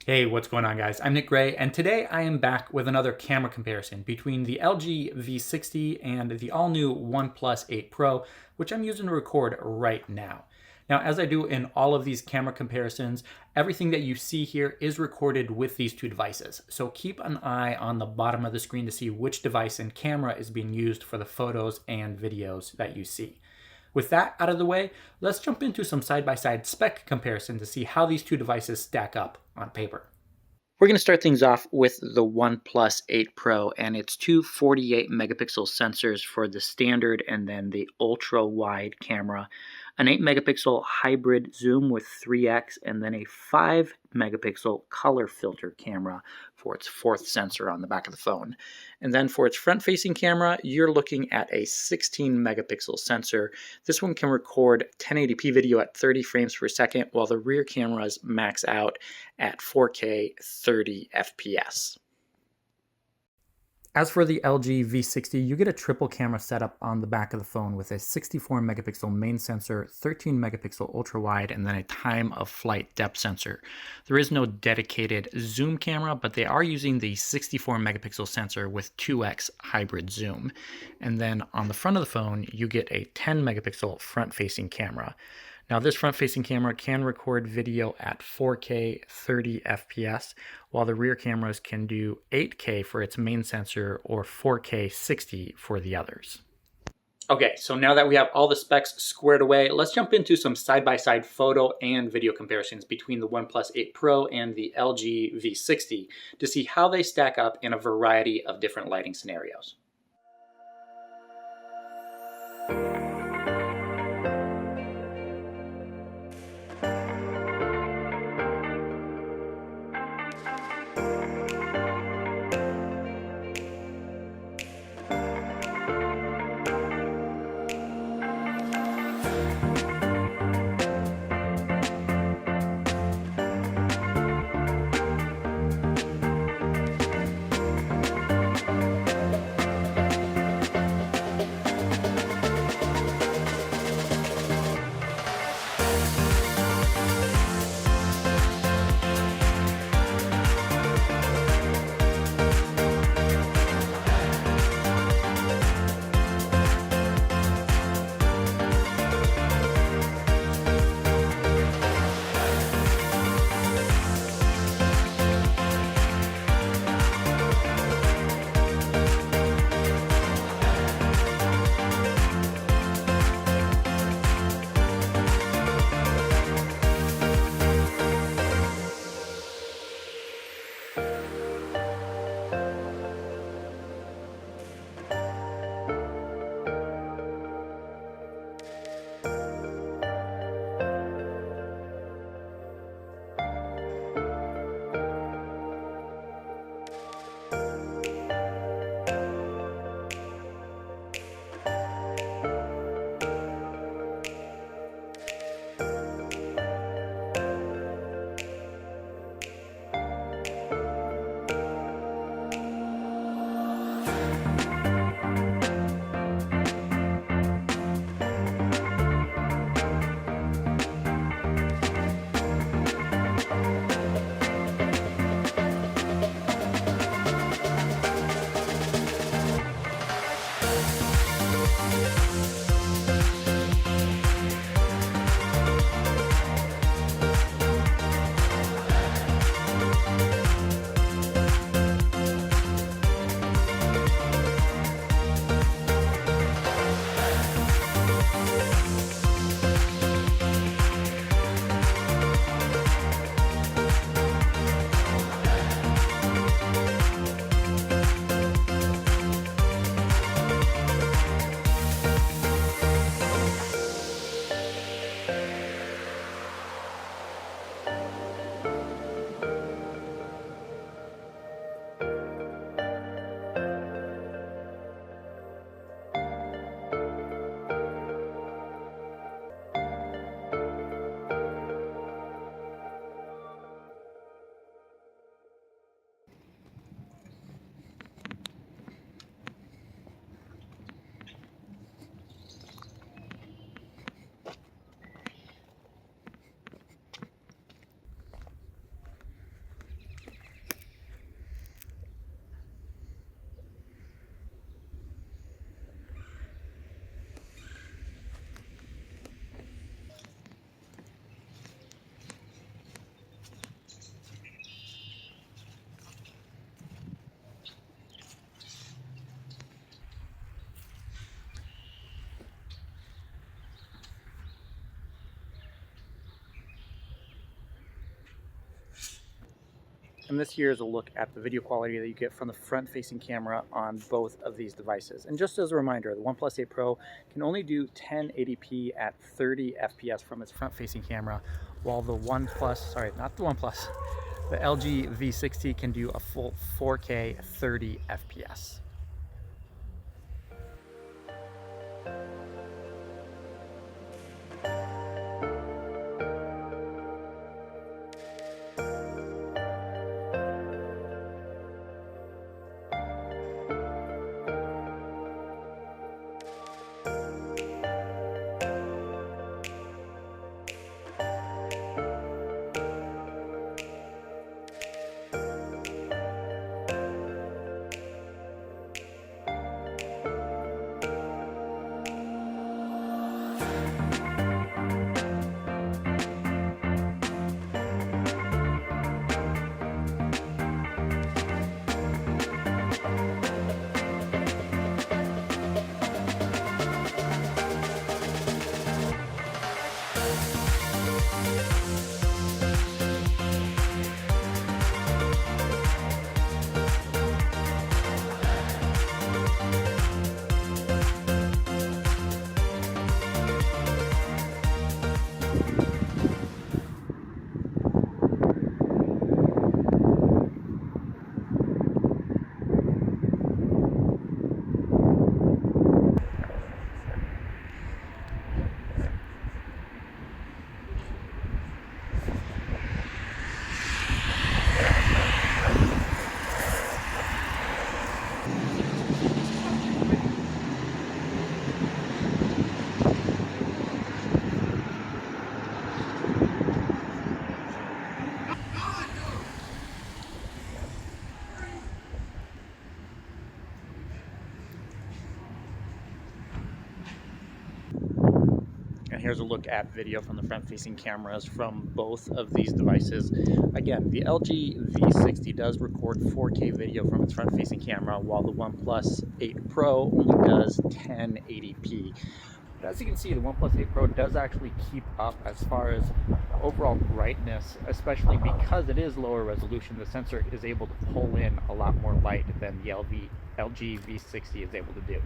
Hey, what's going on, guys? I'm Nick Gray, and today I am back with another camera comparison between the LG V60 and the all-new OnePlus 8 Pro, which I'm using to record right now. Now, as I do in all of these camera comparisons, everything that you see here is recorded with these two devices. So keep an eye on the bottom of the screen to see which device and camera is being used for the photos and videos that you see. With that out of the way, let's jump into some side-by-side spec comparison to see how these two devices stack up on paper. We're going to start things off with the OnePlus 8 Pro and its two 48 megapixel sensors for the standard and then the ultra wide camera, an 8 megapixel hybrid zoom with 3x, and then a 5 megapixel color filter camera for its fourth sensor on the back of the phone. And then for its front facing camera, you're looking at a 16 megapixel sensor. This one can record 1080p video at 30 frames per second, while the rear cameras max out at 4K 30 FPS. As for the LG V60, you get a triple camera setup on the back of the phone with a 64 megapixel main sensor, 13 megapixel ultra wide, and then a time of flight depth sensor. There is no dedicated zoom camera, but they are using the 64 megapixel sensor with 2x hybrid zoom. And then on the front of the phone, you get a 10 megapixel front facing camera. Now, this front-facing camera can record video at 4K 30 FPS, while the rear cameras can do 8K for its main sensor or 4K 60 for the others. Okay, so now that we have all the specs squared away, let's jump into some side-by-side photo and video comparisons between the OnePlus 8 Pro and the LG V60 to see how they stack up in a variety of different lighting scenarios. And this here is a look at the video quality that you get from the front-facing camera on both of these devices. And just as a reminder, the OnePlus 8 Pro can only do 1080p at 30 FPS from its front-facing camera, while the the LG V60 can do a full 4K 30 FPS. And here's a look at video from the front-facing cameras from both of these devices. Again, the LG V60 does record 4K video from its front-facing camera, while the OnePlus 8 Pro only does 1080p. But as you can see, the OnePlus 8 Pro does actually keep up as far as overall brightness, especially because it is lower resolution. The sensor is able to pull in a lot more light than the LG V60 is able to do.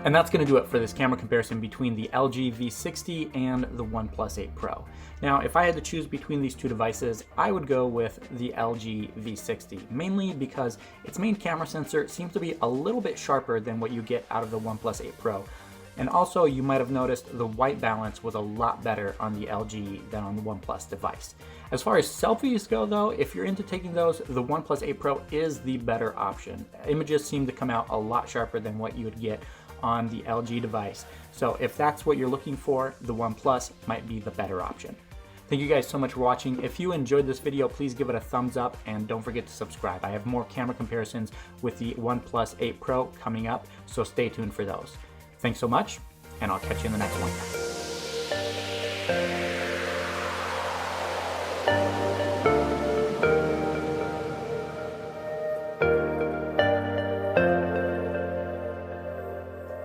And that's going to do it for this camera comparison between the LG V60 and the OnePlus 8 Pro. Now, if I had to choose between these two devices, I would go with the LG V60, mainly because its main camera sensor seems to be a little bit sharper than what you get out of the OnePlus 8 Pro. And also, you might have noticed the white balance was a lot better on the LG than on the OnePlus device. As far as selfies go though, if you're into taking those, the OnePlus 8 Pro is the better option. Images seem to come out a lot sharper than what you would get on the LG device. So if that's what you're looking for, the OnePlus might be the better option. Thank you guys so much for watching. If you enjoyed this video, please give it a thumbs up and don't forget to subscribe. I have more camera comparisons with the OnePlus 8 Pro coming up, so stay tuned for those. Thanks so much, and I'll catch you in the next one.